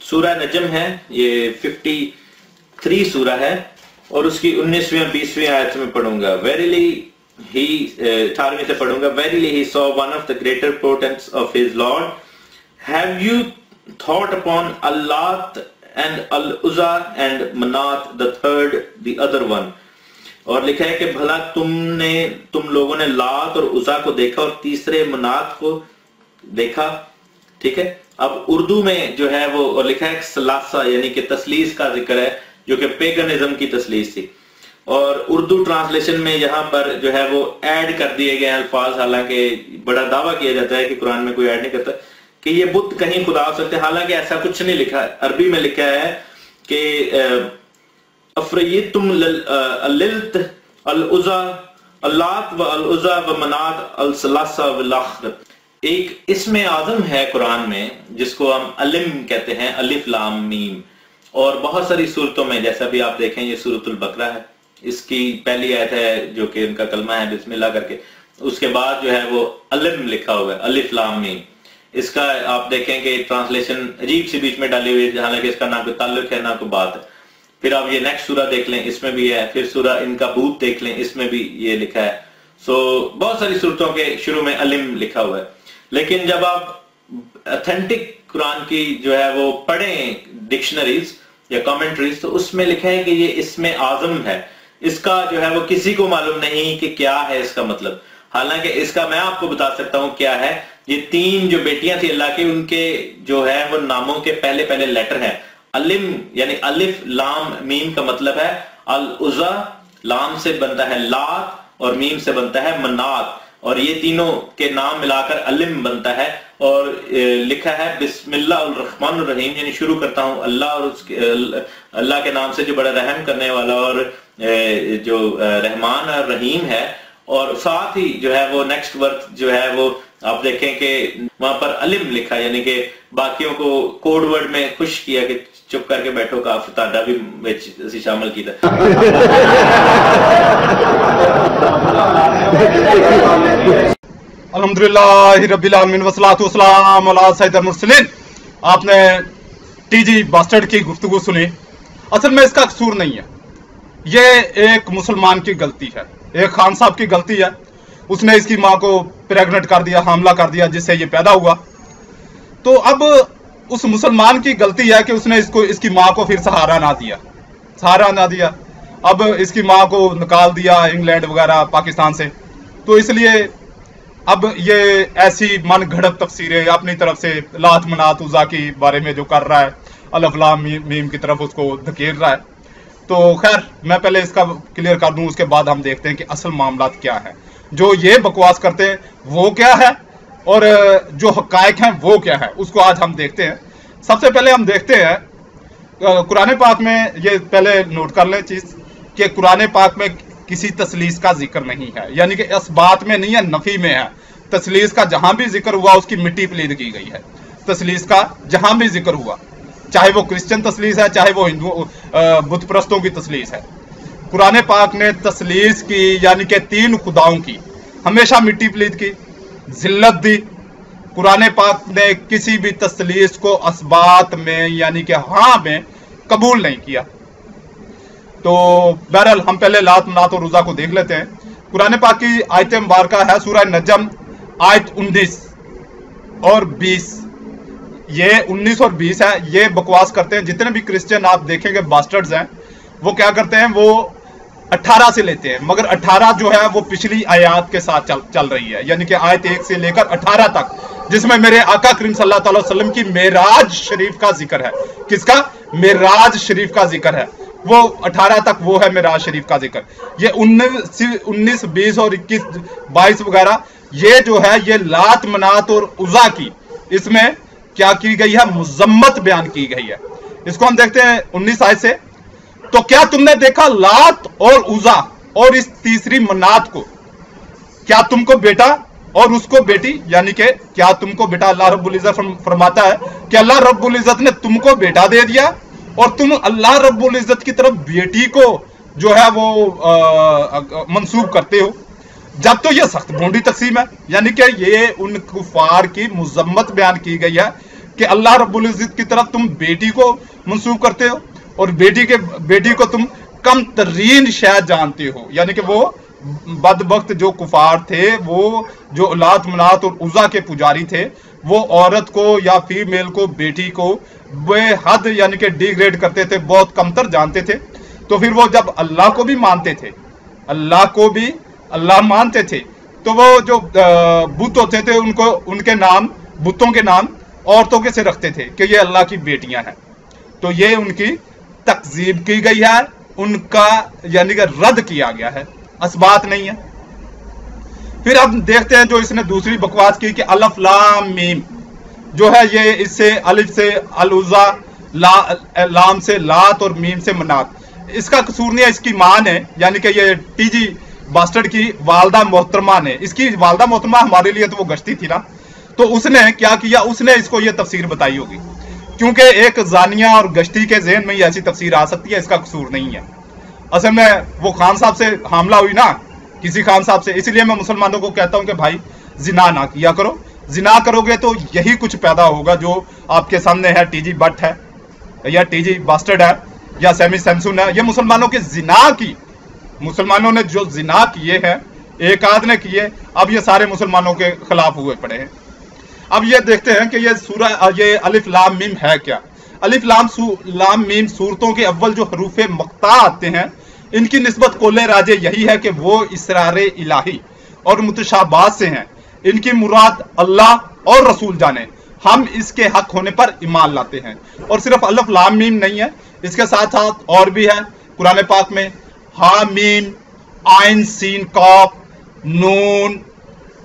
سورہ نجم ہے، یہ 53 سورہ ہے اور اس کی 19ویں اور 20ویں آیت میں پڑھوں گا. ویریلی ہی 18ویں سے پڑھوں گا. Verily he saw one of the greater portents of his Lord. Have you thought upon Allat and Al-Uzza and Manat the third the other one. اور لکھا ہے کہ بھلا تم لوگوں نے لات اور عزا کو دیکھا اور تیسرے منات کو دیکھا. ٹھیک ہے. اب اردو میں جو ہے وہ اور لکھا ہے سلاسہ یعنی کہ تثلیث کا ذکر ہے جو کہ پیگنزم کی تثلیث تھی. اور اردو ٹرانسلیشن میں یہاں پر جو ہے وہ ایڈ کر دیے گئے الفاظ، حالانکہ بڑا دعویٰ کیا جاتا ہے کہ قرآن میں کوئی ایڈ نہیں کرتا کہ یہ بت کہیں خدا ہو سکتے، حالانکہ ایسا کچھ نہیں لکھا. عربی میں لکھا ہے کہ افریتم اللت العزا اللات و العزا و منات الثلاثہ والآخر. ایک اسم اعظم ہے قرآن میں جس کو ہم علم کہتے ہیں، الف لام میم. اور بہت ساری صورتوں میں جیسا بھی آپ دیکھیں یہ سورۃ البقرہ ہے، اس کی پہلی آیت ہے جو کہ ان کا کلمہ ہے بسم اللہ کر کے، اس کے بعد جو ہے وہ علم لکھا ہوا ہے الف لام میم. اس کا آپ دیکھیں کہ ٹرانسلیشن عجیب سی بیچ میں ڈالی ہوئی ہے، حالانکہ اس کا نہ کوئی تعلق ہے نہ کوئی بات ہے. پھر آپ یہ نیکسٹ سورہ دیکھ لیں اس میں بھی ہے، پھر سورہ انکبوت دیکھ لیں اس میں بھی یہ لکھا ہے. سو بہت ساری صورتوں کے شروع میں علم لکھا ہوا ہے. لیکن جب آپ اتھینٹک قرآن کی جو ہے وہ پڑھیں ڈکشنریز یا کامنٹریز تو اس میں لکھا ہے کہ یہ اسم اعظم ہے. اس کا جو ہے وہ کسی کو معلوم نہیں کہ کیا ہے اس کا مطلب، حالانکہ اس کا میں آپ کو بتا سکتا ہوں کیا ہے. یہ تین جو بیٹیاں تھیں اللہ کی، ان کے جو ہے وہ ناموں کے پہلے لیٹر ہیں. علم یعنی الف لام میم کا مطلب ہے العزا، لام سے بنتا ہے لات اور میم سے بنتا ہے منات، اور یہ تینوں کے نام ملا کر علم بنتا ہے. اور لکھا ہے بسم اللہ الرحمن الرحیم، یعنی شروع کرتا ہوں اللہ کے نام سے جو بڑا رحم کرنے والا اور جو رحمان اور رحیم ہے. اور ساتھ ہی جو ہے وہ نیکسٹ ورڈ جو ہے وہ آپ دیکھیں کہ وہاں پر علم لکھا، یعنی کہ باقیوں کو کوڈ ورڈ میں خوش کیا کہ چپ کر کے بیٹھو کافی تاڈا بھی شامل کیا. الحمدللہ رب العالمین والصلاۃ والسلام علی سید المرسلین. آپ نے ٹی جی باسٹرڈ کی گفتگو سنی. اصل میں اس کا قصور نہیں ہے، یہ ایک مسلمان کی غلطی ہے، ایک خان صاحب کی غلطی ہے. اس نے اس کی ماں کو پریگنٹ کر دیا، حاملہ کر دیا، جس سے یہ پیدا ہوا. تو اب اس مسلمان کی غلطی ہے کہ اس نے اس کی ماں کو پھر سہارا نہ دیا. اب اس کی ماں کو نکال دیا انگلینڈ وغیرہ پاکستان سے. تو اس لیے اب یہ ایسی من گھڑت تفسیریں اپنی طرف سے لات منات عزا کی بارے میں جو کر رہا ہے، الف لام میم کی طرف اس کو دھکیل رہا ہے. تو خیر میں پہلے اس کا کلیئر کر دوں، اس کے بعد ہم دیکھتے ہیں کہ اصل معاملات کیا ہے. جو یہ بکواس کرتے ہیں وہ کیا ہے اور جو حقائق ہیں وہ کیا ہے، اس کو آج ہم دیکھتے ہیں. سب سے پہلے ہم دیکھتے ہیں قرآن پاک میں، یہ پہلے نوٹ کر لیں چیز کہ قرآن پاک میں کسی تثلیث کا ذکر نہیں ہے، یعنی کہ اس بات میں نہیں ہے، نفی میں ہے. تثلیث کا جہاں بھی ذکر ہوا اس کی مٹی پلید کی گئی ہے. تثلیث کا جہاں بھی ذکر ہوا، چاہے وہ کرسچن تثلیث ہے چاہے وہ ہندو بت پرستوں کی تثلیث ہے، قرآن پاک نے تثلیث کی یعنی کہ تین خداؤں کی ہمیشہ مٹی پلید کی، ذلت دی. قرآن پاک نے کسی بھی تثلیث کو اسبات میں یعنی کہ ہاں میں قبول نہیں کیا. تو بہرحال ہم پہلے لات منات اور عزا کو دیکھ لیتے ہیں. قرآن پاک کی آیت مبارکہ ہے سورہ نجم آیت 19 اور 20. یہ 19 اور 20 ہے. یہ بکواس کرتے ہیں جتنے بھی کرسچن آپ دیکھیں گے باسٹرڈز ہیں، وہ کیا کرتے ہیں، وہ 18 سے لیتے ہیں، مگر 18 جو ہے وہ پچھلی آیات کے ساتھ چل رہی ہے، یعنی کہ آیت 1 سے لے کر 18 تک، جس میں میرے آقا کریم صلی اللہ علیہ وسلم کی معراج شریف کا ذکر ہے. کس کا؟ معراج شریف کا ذکر ہے. وہ 18 تک وہ ہے معراج شریف کا ذکر. یہ 19 20 اور 21 22 وغیرہ یہ جو ہے یہ لات منات اور عزا کی اس میں کیا کی گئی ہے، مذمت بیان کی گئی ہے. اس کو ہم دیکھتے ہیں 19 آیت سے. تو کیا تم نے دیکھا لات اور عزا اور اس تیسری منات کو، کیا تم کو بیٹا اور اس کو بیٹی، یعنی کہ کیا تم کو بیٹا، اللہ رب العزت فرماتا ہے کہ اللہ رب العزت نے تم کو بیٹا دے دیا اور تم اللہ رب العزت کی طرف بیٹی کو جو ہے وہ منسوب کرتے ہو. جب تو یہ سخت بھونڈی تقسیم ہے، یعنی کہ یہ ان کفار کی مذمت بیان کی گئی ہے कि अल्लाह रब्बुल इज्जत की तरफ तुम बेटी को मंसूब करते हो और बेटी को तुम कम तरीन शय जानते हो, यानी कि वो बदबख्त जो कुफार थे, वो जो लात मनात और उज़ा के पुजारी थे, वो औरत को या फीमेल को, बेटी को बेहद यानी कि डिग्रेड करते थे, बहुत कमतर जानते थे। तो फिर वो जब अल्लाह को भी मानते थे, अल्लाह मानते थे, तो वो जो बुत होते थे उनको, उनके नाम, बुतों के नाम औरतों के से रखते थे कि ये अल्लाह की बेटियां हैं। तो ये उनकी तकजीब की गई है, उनका यानी कि रद्द किया गया है, असबात नहीं है। फिर अब देखते हैं जो इसने दूसरी बकवास की कि अलिफ लाम मीम जो है, ये इससे अलिफ से अल-उज़्ज़ा, लाम से लात और मीम से मनात। इसका कसूर नहीं है, इसकी मां ने, यानी कि ये टीजी बास्टर्ड की वालदा मोहतरमा ने, इसकी वालदा मोहतरमा हमारे लिए तो वो गश्ती थी ना, तो उसने क्या किया, उसने इसको ये तफसीर बताई होगी, क्योंकि एक जानिया और गश्ती के ज़हन में ऐसी तफसीर आ सकती है, इसका कसूर नहीं है। असल में वो खान साहब से हमला हुई ना, किसी खान साहब से, इसलिए मैं मुसलमानों को कहता हूं कि भाई जिना ना किया करो, जिना करोगे तो यही कुछ पैदा होगा जो आपके सामने है, टीजी बट है या टीजी बास्टर्ड है या सैमी सैमसन है। ये मुसलमानों के जिना की, मुसलमानों ने जो जिना किए हैं, एक आध ने किए, अब ये सारे मुसलमानों के खिलाफ हुए पड़े हैं। अब ये देखते हैं कि ये सूरह, ये अलिफ लाम मीम है क्या। अलिफ लाम मीम सूरतों के अव्वल जो हरूफ मक्ता आते हैं, इनकी निस्बत कोले राजे यही है कि वो इसरार इलाही और मुतशाबात से हैं। इनकी मुराद अल्लाह और रसूल जाने, हम इसके हक होने पर ईमान लाते हैं। और सिर्फ अलिफ लाम मीम नहीं है, इसके साथ साथ और भी है कुरान पाक में, हा मीम आइन सीन काफ नून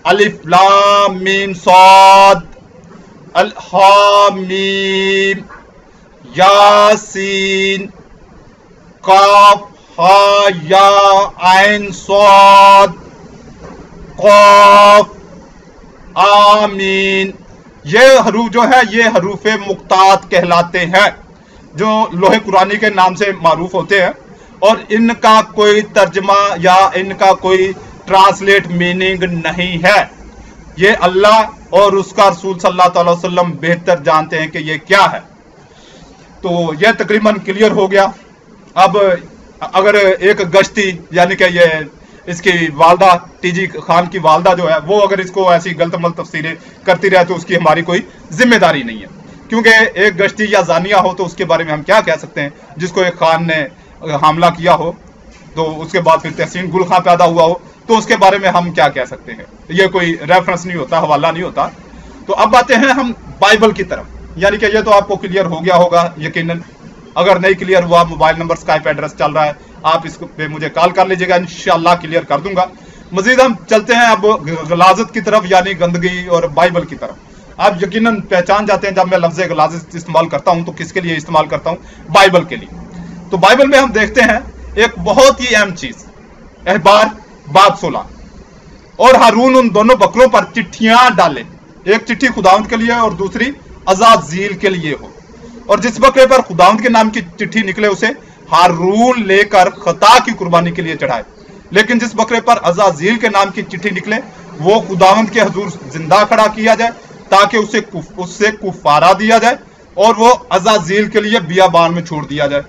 अलिफ लाम मीम साद अल हा मीम यासीन काफ हा या आइन साद काफ आमीन। ये हरूफ जो है, ये हरूफ मुक्तात कहलाते हैं, जो लोहे कुरानी के नाम से मारूफ होते हैं, और इनका कोई तर्जमा या इनका कोई ट्रांसलेट मीनिंग नहीं है। ये अल्लाह और उसका रसूल सल्लल्लाहु अलैहि वसल्लम बेहतर जानते हैं कि ये क्या है। तो यह तकरीबन क्लियर हो गया। अब अगर एक गश्ती यानी कि ये इसकी वालदा, टीजी खान की वालदा जो है, वो अगर इसको ऐसी गलतमल तफसीरें करती रहे तो उसकी हमारी कोई जिम्मेदारी नहीं है, क्योंकि एक गश्ती या जानिया हो तो उसके बारे में हम क्या कह सकते हैं। जिसको एक खान ने हमला किया हो तो उसके बाद फिर तहसीन गुल खां पैदा हुआ हो तो उसके बारे में हम क्या कह सकते हैं, ये कोई रेफरेंस नहीं होता, हवाला नहीं होता। तो अब आते हैं हम बाइबल की तरफ, यानी कि ये तो आपको क्लियर हो गया होगा यकीनन। अगर नहीं क्लियर हुआ, मोबाइल नंबर स्काइप एड्रेस चल रहा है, आप इस पे मुझे कॉल कर लीजिएगा, इंशाअल्लाह क्लियर कर दूंगा। मजीद हम चलते हैं अब गलाजत की तरफ, यानी गंदगी और बाइबल की तरफ। आप यकीनन पहचान जाते हैं जब मैं लफ्ज़ गलाजत इस्तेमाल करता हूं तो किसके लिए इस्तेमाल करता हूं, बाइबल के लिए। तो बाइबल में हम देखते हैं एक बहुत ही अहम चीज, अहबार बाब 16 और हारून उन दोनों बकरों पर चिट्ठियां डाले, एक चिट्ठी खुदावंद के लिए और दूसरी अज़ाज़ील के लिए हो, और जिस बकरे पर खुदावंद के नाम की चिट्ठी निकले उसे हारून लेकर खता की कुर्बानी के लिए चढ़ाए, लेकिन जिस बकरे पर अज़ाज़ील के नाम की चिट्ठी निकले वो खुदावंद के हुजूर जिंदा खड़ा किया जाए ताकि उससे कुफारा दिया जाए और वो अज़ाज़ील के लिए बियाबान में छोड़ दिया जाए।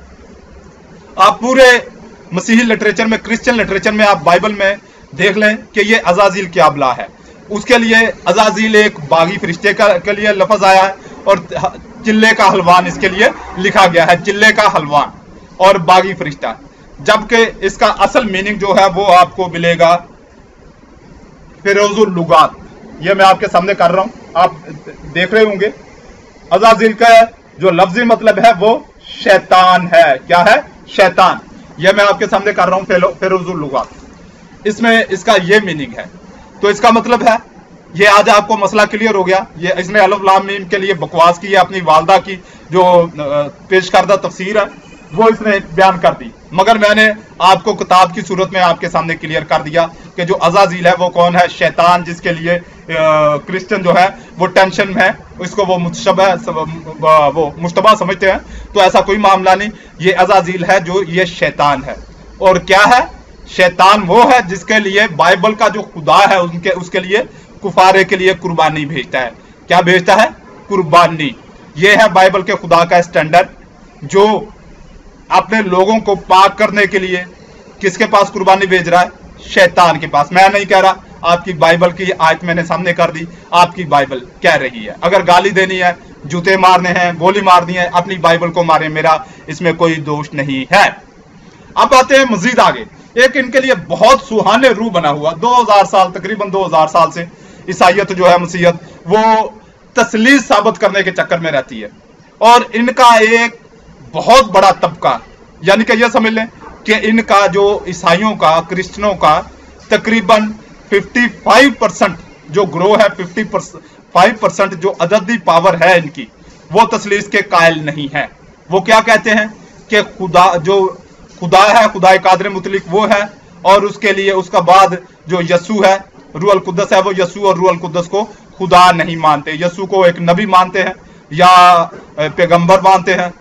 आप पूरे मसीही लिटरेचर में, क्रिश्चियन लिटरेचर में आप बाइबल में देख लें कि ये अज़ाज़ील क्या बला है। उसके लिए अज़ाज़ील एक बागी फरिश्ते के लिए लफ्ज़ आया है और चिल्ले का हलवान इसके लिए लिखा गया है, चिल्ले का हलवान और बागी फरिश्ता, जबकि इसका असल मीनिंग जो है वो आपको मिलेगा फिरोजुल लुगात। ये मैं आपके सामने कर रहा हूं, आप देख रहे होंगे। अज़ाज़ील का जो लफ्जी मतलब है वो शैतान है। क्या है? शैतान। ये मैं आपके सामने कर रहा हूं फिरोजुल लुगात, इसमें इसका ये मीनिंग है। तो इसका मतलब है, ये आज आपको मसला क्लियर हो गया। ये इसने अलिफ लाम मीम के लिए बकवास की है, अपनी वालदा की जो पेश करदा तफसीर है वो इसने बयान कर दी, मगर मैंने आपको किताब की सूरत में आपके सामने क्लियर कर दिया कि जो अज़ाज़ील है वो कौन है, शैतान, जिसके लिए क्रिश्चियन जो है वो टेंशन में है, इसको वो मुश्तबा समझते हैं। तो ऐसा कोई मामला नहीं, ये अज़ाज़ील है जो ये शैतान है। और क्या है? शैतान वो है जिसके लिए बाइबल का जो खुदा है उसके लिए कुफारे के लिए कुर्बानी भेजता है। क्या भेजता है? कुर्बानी। ये है बाइबल के खुदा का स्टैंडर्ड, जो अपने लोगों को पाक करने के लिए किसके पास कुर्बानी भेज रहा है? शैतान के पास। मैं नहीं कह रहा, आपकी बाइबल की आयत मैंने सामने कर दी, आपकी बाइबल कह रही है। अगर गाली देनी है, जूते मारने हैं, गोली मारनी है, अपनी बाइबल को मारे, मेरा इसमें कोई दोष नहीं है। अब आते हैं मजीद आगे। एक इनके लिए बहुत सुहाने रूह बना हुआ, 2000 साल, तकरीबन 2000 साल से ईसाइयत जो है, मसीहत, वो तसलीस साबित करने के चक्कर में रहती है। और इनका एक बहुत बड़ा तबका, यानी कि यह समझ लें कि इनका जो ईसाइयों का, क्रिश्चियनों का तकरीबन 55% जो ग्रो है, 55% जो अददी पावर है इनकी, वो तसलीस के कायल नहीं है। वो क्या कहते हैं कि खुदा जो खुदा है, खुदा कादर मुतलिक वो है, और उसके लिए उसका बाद जो यसू है, रूहुल कुद्दस है, वो यसू और रूहुल कुद्दस को खुदा नहीं मानते। यसू को एक नबी मानते हैं, या पैगंबर मानते हैं,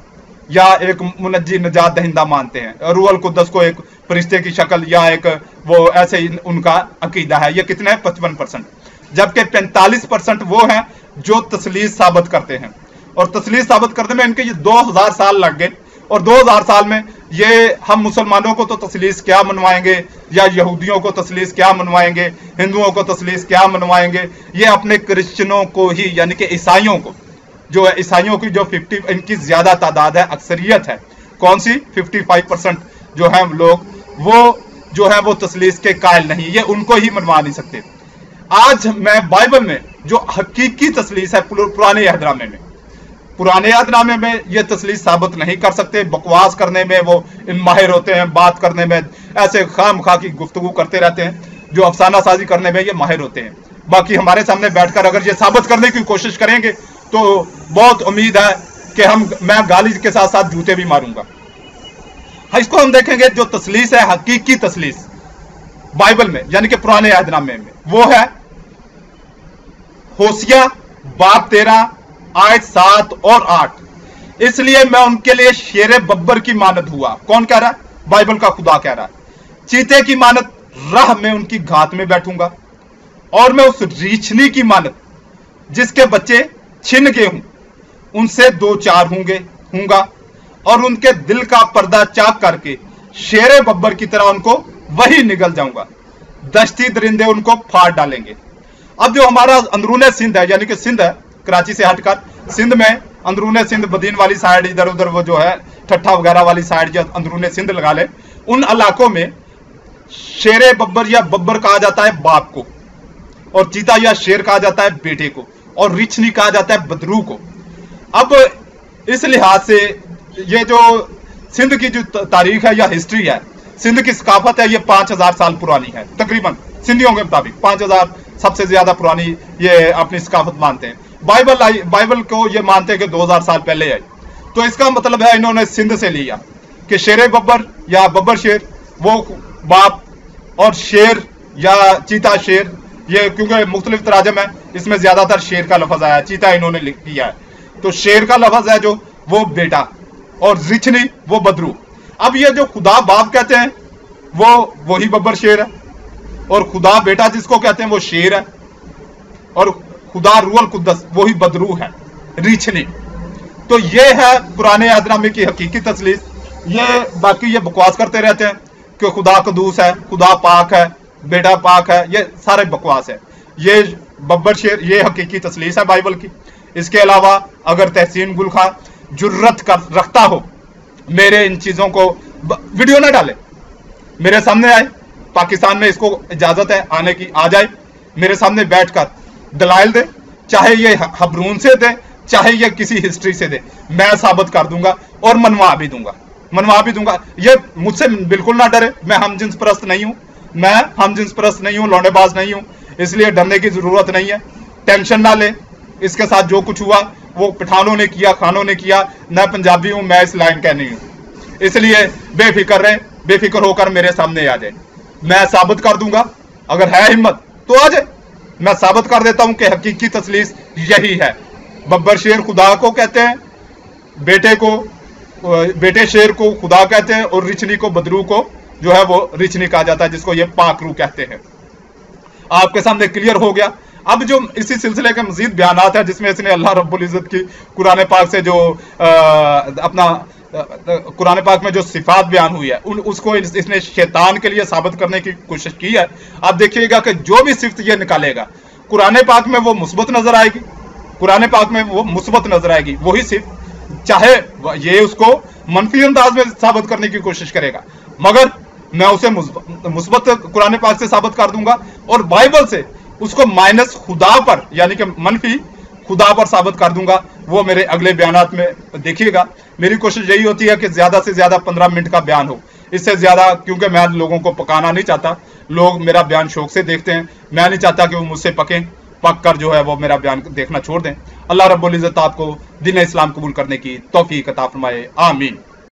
या एक मुनज्जी नजात दहिंदा मानते हैं, और रूहुल कुद्दस को एक फरिश्ते की शक्ल या एक वो, ऐसे ही उनका अकीदा है। ये कितने हैं? 55%। जबकि 45% वो हैं जो तसलीस साबित करते हैं। और तसलीस साबित करने में इनके ये 2000 साल लग गए, और 2000 साल में ये हम मुसलमानों को तो तसलीस क्या मनवाएंगे, या यहूदियों को तसलीस क्या मनवाएंगे, हिंदुओं को तसलीस क्या मनवाएंगे, ये अपने क्रिश्चियनों को ही, यानी कि ईसाइयों को, जो है ईसाइयों की जो 50, इनकी ज्यादा तादाद है, अक्सरियत है, कौन सी? 55% जो है लोग, वो जो है वो तसलीस के कायल नहीं, ये उनको ही मनवा नहीं सकते। आज मैं बाइबल में जो हकीकी तसलीस है, पुराने अहदनामे में, पुराने अहदनामे में ये तसलीस साबित नहीं कर सकते। बकवास करने में वो माहिर होते हैं, बात करने में ऐसे खामखा की गुफ्तगू करते रहते हैं, जो अफसाना साजी करने में ये माहिर होते हैं। बाकी हमारे सामने बैठकर अगर ये साबित करने की कोशिश करेंगे तो बहुत उम्मीद है कि मैं गाली के साथ साथ जूते भी मारूंगा। इसको हम देखेंगे, जो तसलीस है, हकीकी तसलीस बाइबल में, यानी कि पुराने अहदनामे में, वो है होसिया बाब 13 आयत 7 और 8। इसलिए मैं उनके लिए शेरे बब्बर की मानत हुआ। कौन कह रहा है? बाइबल का खुदा कह रहा है। चीते की मानत राह में उनकी घात में बैठूंगा, और मैं उस रीछनी की मानत जिसके बच्चे छिन गए हूं, उनसे 2-4 हूंगा, और उनके दिल का पर्दा चाक करके शेरे बब्बर की तरह उनको वही निगल जाऊंगा। दश्ती दरिंदे उनको फाड़ डालेंगे। अब जो हमारा अंदरूने सिंध है, यानी कि सिंध है, कराची से हटकर सिंध में अंदरूने सिंध, बदीन वाली साइड, इधर उधर वो जो है ठट्ठा वगैरह वाली साइड, जो अंदरूने सिंध लगा ले, उन इलाकों में शेरे बब्बर या बब्बर कहा जाता है बाप को, और चीता या शेर कहा जाता है बेटे को, और रिछनी कहा जाता है बदरू को। अब इस लिहाज से ये जो सिंध की जो तारीख है या हिस्ट्री है, सिंध की सकाफत है, ये 5000 साल पुरानी है तकरीबन, सिंधियों के मुताबिक 5000 सबसे ज्यादा पुरानी ये अपनी सकाफत मानते हैं। बाइबल को ये मानते हैं कि 2000 साल पहले आई। तो इसका मतलब है इन्होंने सिंध से लिया कि शेरे बब्बर या बब्बर शेर वो बाप, और शेर या चीता शेर, ये क्योंकि मुख्तलिफ तराजम है, इसमें ज्यादातर शेर का लफज आया है, चीता इन्होंने लिख किया है, तो शेर का लफज है जो वो बेटा, और रिछनी वो बदरू। अब ये जो खुदा बाप कहते हैं वो वही बब्बर शेर है, और खुदा बेटा जिसको कहते हैं वो शेर है, और खुदा रूहुल कुद्दस वही बदरू है, रिछनी। तो ये है पुराने अहदनामे की हकीकी तसलीस। ये बाकी ये बकवास करते रहते हैं कि खुदा कदूस है, खुदा पाक है, बेटा पाक है, ये सारे बकवास है। ये बब्बर शेर ये हकीकी तसलीस है बाइबल की। इसके अलावा अगर तहसीन गुल खां जुर्रत रखता हो मेरे इन चीजों को वीडियो ना डाले, मेरे सामने आए, पाकिस्तान में इसको इजाजत है आने की, आ जाए मेरे सामने बैठकर दलाइल दे, चाहे ये हबरून से दे, चाहे ये किसी हिस्ट्री से दे, मैं साबित कर दूंगा और मनवा भी दूंगा। ये मुझसे बिल्कुल ना डरे, मैं हमजिन्स परस्त नहीं हूं, लौंडेबाज नहीं हूं, इसलिए डरने की जरूरत नहीं है। टेंशन ना ले, इसके साथ जो कुछ हुआ वो पठानों ने किया, खानों ने किया, मैं पंजाबी हूं, मैं इस लाइन का नहीं हूं, इसलिए बेफिक्र होकर मेरे सामने आ जाए, मैं साबित कर दूंगा। अगर है हिम्मत तो आ जाए, मैं साबित कर देता हूं कि हकीकी तसलीस यही है। बब्बर शेर खुदा को कहते हैं, बेटे शेर को खुदा कहते हैं, और रिछनी को बदरू को जो है वो रिछनी कहा जाता है, जिसको ये पाकरू कहते हैं। आपके सामने क्लियर हो गया। अब जो इसी सिलसिले के मजीद बयानात है जिसमें इसने अल्लाह रब्बुल इज़्ज़त की कुरान पाक से जो अपना कुरान पाक में जो सिफात बयान हुई है उसको इसने शैतान के लिए साबित करने की कोशिश की है। आप देखिएगा कि जो भी सिफ्त ये निकालेगा कुरान पाक में वो मुस्बत नजर आएगी, कुरान पाक में वो मुस्बत नजर आएगी वही सिफ्त, चाहे ये उसको मनफी अंदाज में साबित करने की कोशिश करेगा मगर मैं उसे मुस्बत कुरान पाक से साबित कर दूंगा और बाइबल से उसको माइनस खुदा पर यानी कि मनफी खुदा पर साबित कर दूंगा। वो मेरे अगले बयानात में देखिएगा। मेरी कोशिश यही होती है कि ज्यादा से ज्यादा 15 मिनट का बयान हो, इससे ज्यादा क्योंकि मैं लोगों को पकाना नहीं चाहता। लोग मेरा बयान शौक से देखते हैं, मैं नहीं चाहता कि वो मुझसे पक कर जो है वो मेरा बयान देखना छोड़ दें। अल्लाह रब्बुल इज़्ज़त आपको दीन इस्लाम कबूल करने की तौफीक अता फरमाए, आमीन।